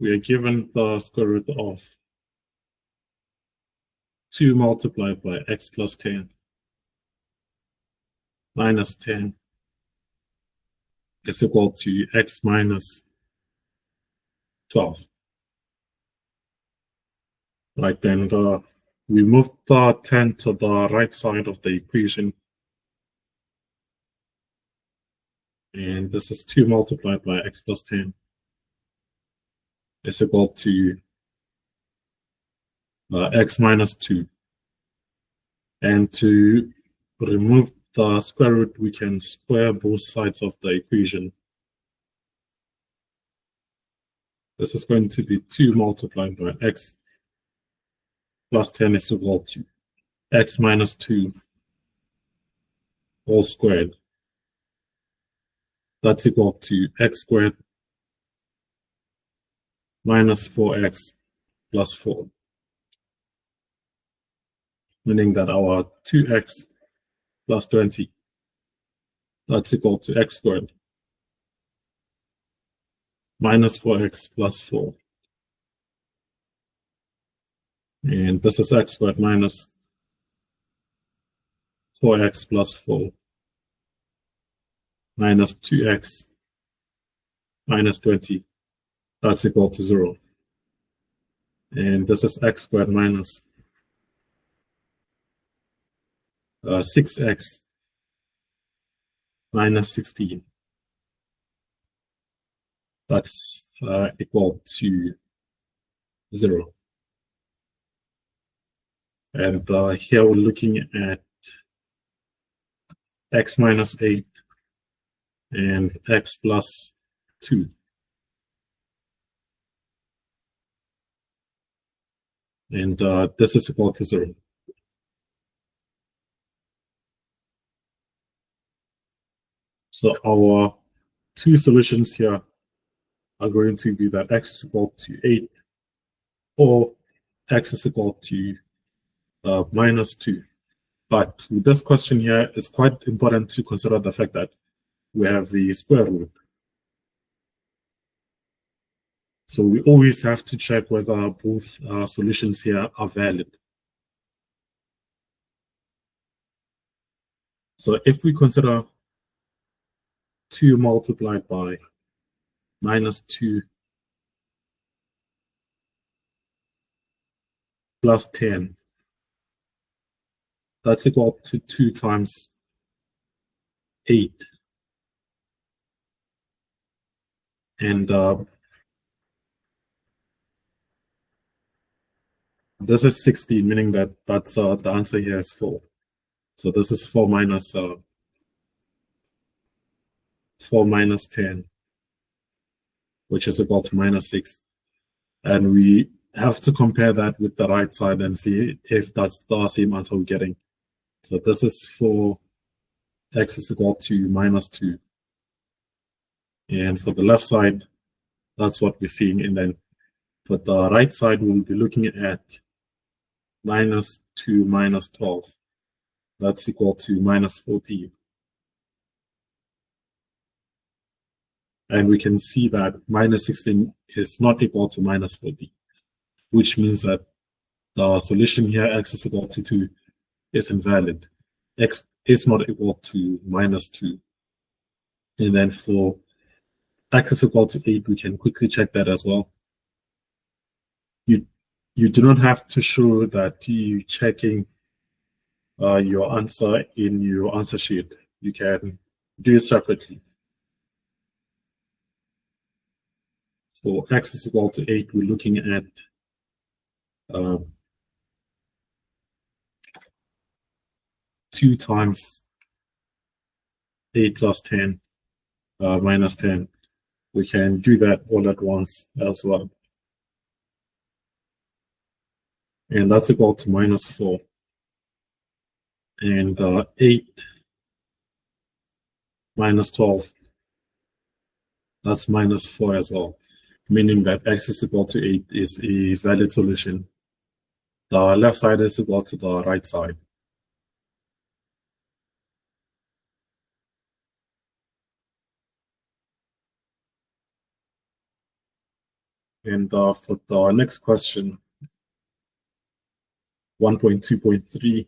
we are given the square root of 2 multiplied by x plus 10 minus 10 is equal to x minus 12. Right, then we move the 10 to the right side of the equation. And this is 2 multiplied by x plus 10 is equal to x minus 2. And to remove the square root, we can square both sides of the equation. This is going to be 2 multiplied by x plus 10 is equal to x minus 2 all squared. That's equal to x squared minus 4x plus 4. Meaning that our 2x plus 20, that's equal to x squared minus 4x plus 4. And this is x squared minus 4x plus 4 minus 2x minus 20. That's equal to 0. And this is x squared minus 6x minus 16. That's equal to 0. And here we're looking at x minus 8 and x plus 2. And this is equal to 0. So our two solutions here are going to be that x is equal to 8 or x is equal to minus 2. But with this question here, it's quite important to consider the fact that we have the square root. So we always have to check whether both solutions here are valid. So if we consider 2 multiplied by minus 2 plus 10, that's equal to 2 times 8. And this is 16, meaning that that's the answer here is 4. So this is 4 minus 10, which is equal to minus 6. And we have to compare that with the right side and see if that's the same answer we're getting. So this is for x is equal to minus 2. And for the left side, that's what we're seeing. And then for the right side, we'll be looking at minus 2 minus 12. That's equal to minus 14. And we can see that minus 16 is not equal to minus 14, which means that the solution here, x is equal to 2, is invalid. X is not equal to minus 2. And then for x is equal to 8, we can quickly check that as well. You do not have to show that you're checking your answer in your answer sheet. You can do it separately. For x is equal to 8, we're looking at 2 times 8 plus 10 minus 10. We can do that all at once as well. And that's equal to minus 4. And 8 minus 12, that's minus 4 as well, meaning that x is equal to 8 is a valid solution. The left side is equal to the right side. And for the next question, 1.2.3,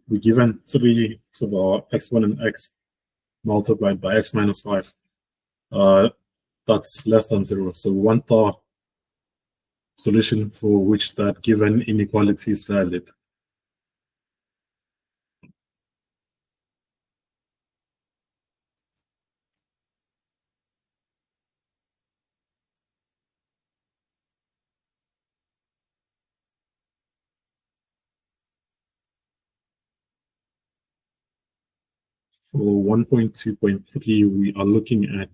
we're given 3 to the exponent x multiplied by x minus 5. That's less than 0. So we want the solution for which that given inequality is valid. For 1.2.3, we are looking at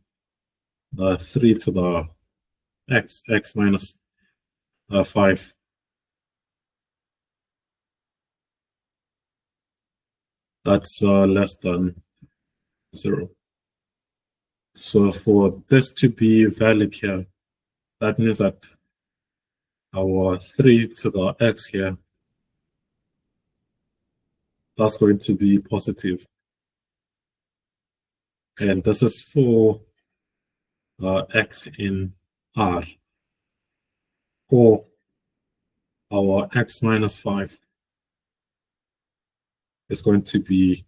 3 to the x minus 5. That's less than 0. So for this to be valid here, that means that our 3 to the x here, that's going to be positive. And this is for x in R. For our x minus 5 is going to be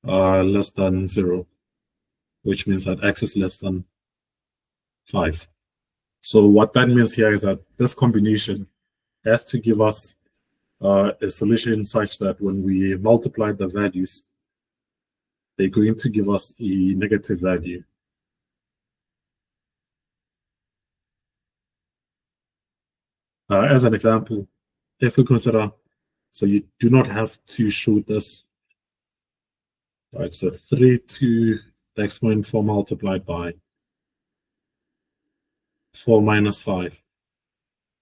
less than 0, which means that x is less than 5. So what that means here is that this combination has to give us a solution such that when we multiply the values, they're going to give us a negative value. As an example, if we consider, so you do not have to show this, right? So 3 to the exponent 4 multiplied by 4 minus 5.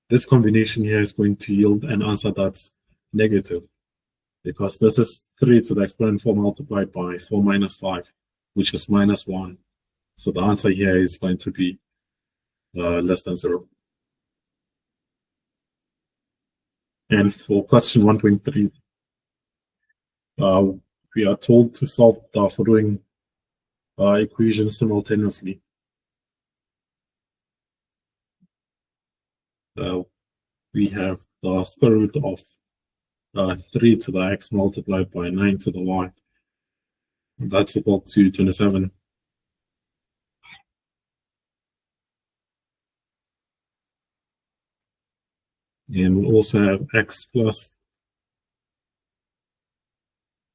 This combination here is going to yield an answer that's negative, because this is 3 to the exponent 4 multiplied by 4 minus 5, which is minus 1. So the answer here is going to be less than 0. And for question 1.3, we are told to solve the following equations simultaneously. We have the square root of 3 to the x multiplied by 9 to the y. That's equal to 27. And we'll also have x plus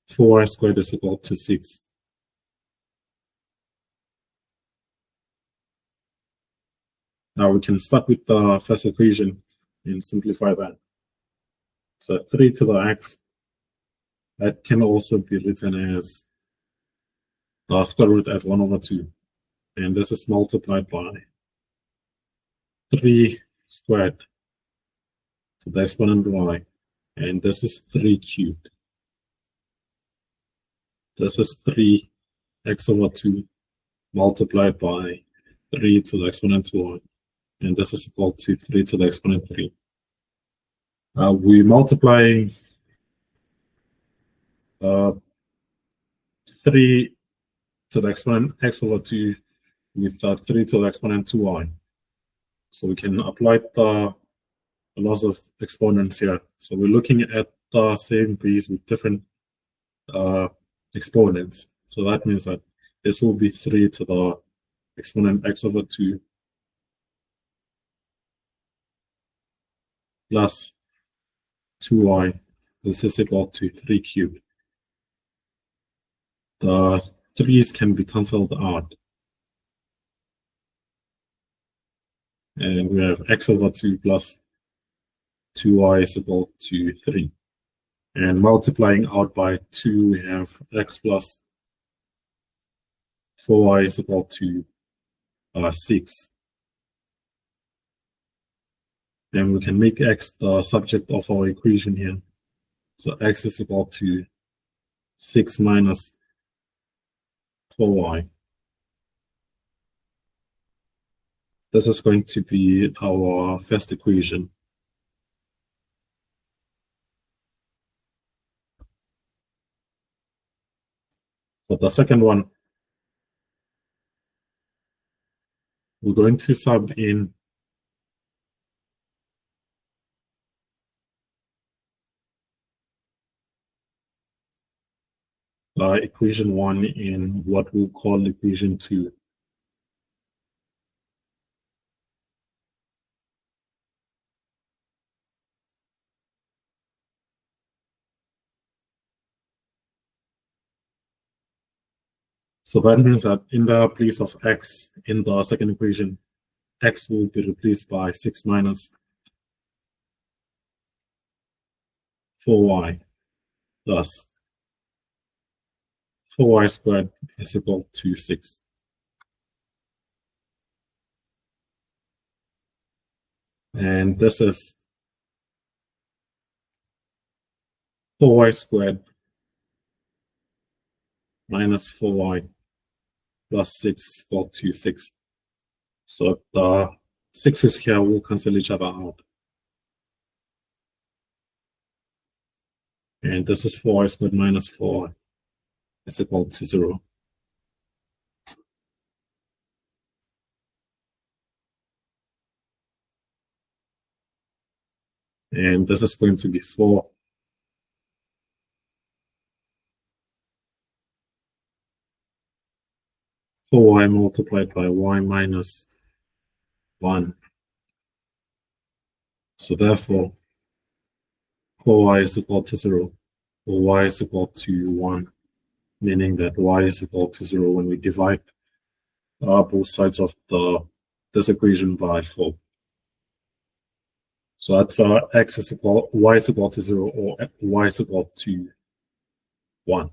4y squared is equal to 6. Now we can start with the first equation and simplify that. So 3 to the x, that can also be written as the square root as 1 over 2. And this is multiplied by 3 squared to the exponent y. And this is 3 cubed. This is 3x over 2 multiplied by 3 to the exponent y. And this is equal to 3 to the exponent 3. We're multiplying 3 to the exponent x over 2 with 3 to the exponent 2y. So we can apply the laws of exponents here. So we're looking at the same base with different exponents. So that means that this will be 3 to the exponent x over 2 plus 2y. This is equal to 3 cubed. The 3's can be cancelled out. And we have x over 2 plus 2y is equal to 3. And multiplying out by 2, we have x plus 4y is equal to 6. Then we can make x the subject of our equation here. So x is equal to 6 minus 4y. This is going to be our first equation. For the second one, we're going to sub in equation 1 in what we'll call equation 2. So that means that in the place of x in the second equation, x will be replaced by 6 minus 4y plus 4y squared is equal to 6. And this is 4y squared minus 4y plus 6 is equal to 6. So the 6's here will cancel each other out. And this is 4y squared minus 4y is equal to 0. And this is going to be 4 4y multiplied by y minus 1. So therefore, 4y is equal to 0, or y is equal to 1, meaning that y is equal to 0 when we divide both sides of this equation by 4. So that's x is equal, y is equal to 0, or y is equal to 1.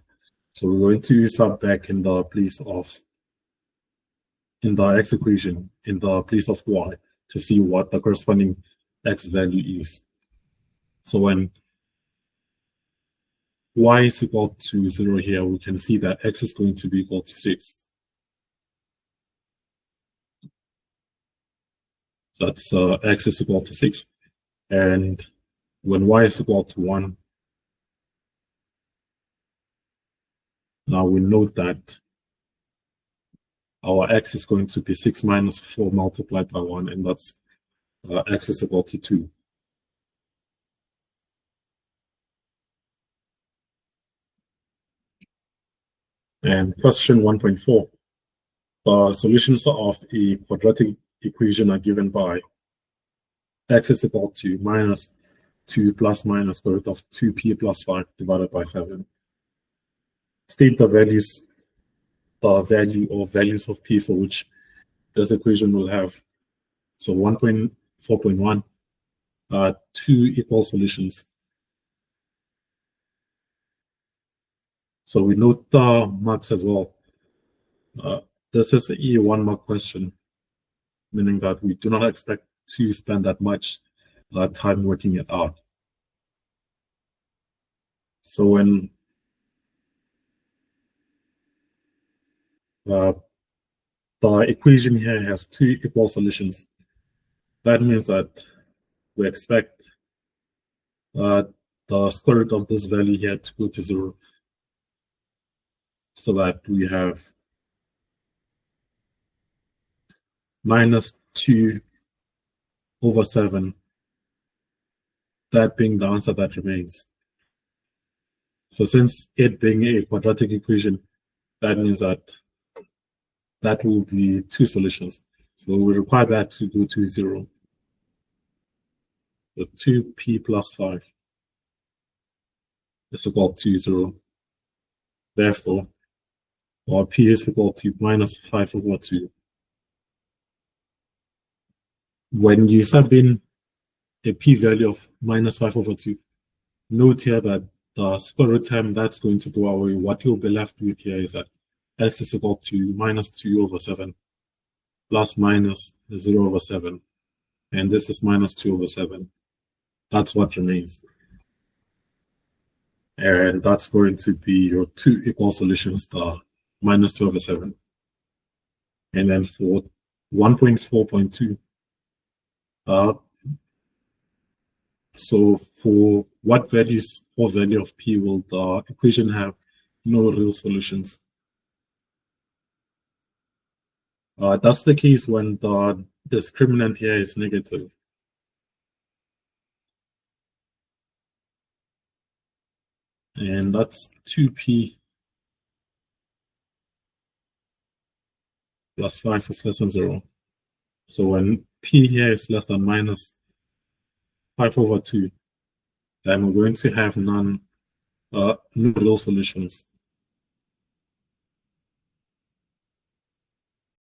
So we're going to sub back in the place of, in the x equation, in the place of y, to see what the corresponding x value is. So when y is equal to 0 here, we can see that x is going to be equal to 6. So that's x is equal to 6. And when y is equal to 1, now we note that our x is going to be 6 minus 4 multiplied by 1, and that's x is equal to 2. And question 1.4. The solutions of a quadratic equation are given by x is equal to minus 2 plus minus square root of 2p plus 5 divided by 7. State the values, the value or values of p for which this equation will have. So 1.4.1, 2 equal solutions. So we note the marks as well. This is a 1-mark question, meaning that we do not expect to spend that much time working it out. So when the equation here has 2 equal solutions, that means that we expect the square root of this value here to go to 0, so that we have minus 2 over 7, that being the answer that remains. So since it being a quadratic equation, that means that that will be 2 solutions. So we require that to go to 0. So 2p plus 5 is equal to 0. Therefore, our p is equal to minus 5 over 2. When you sub in a p-value of minus 5 over 2, note here that the square root term that's going to go away. What you'll be left with here is that x is equal to minus 2 over 7 plus minus 0 over 7. And this is minus 2 over 7. That's what remains. And that's going to be your 2 equal solutions, the minus 2 over 7. And then for 1.4.2, so for what values or value of p will the equation have no real solutions? That's the case when the discriminant here is negative. And that's 2p plus 5 is less than 0. So when P here is less than minus 5/2, then we're going to have no real solutions.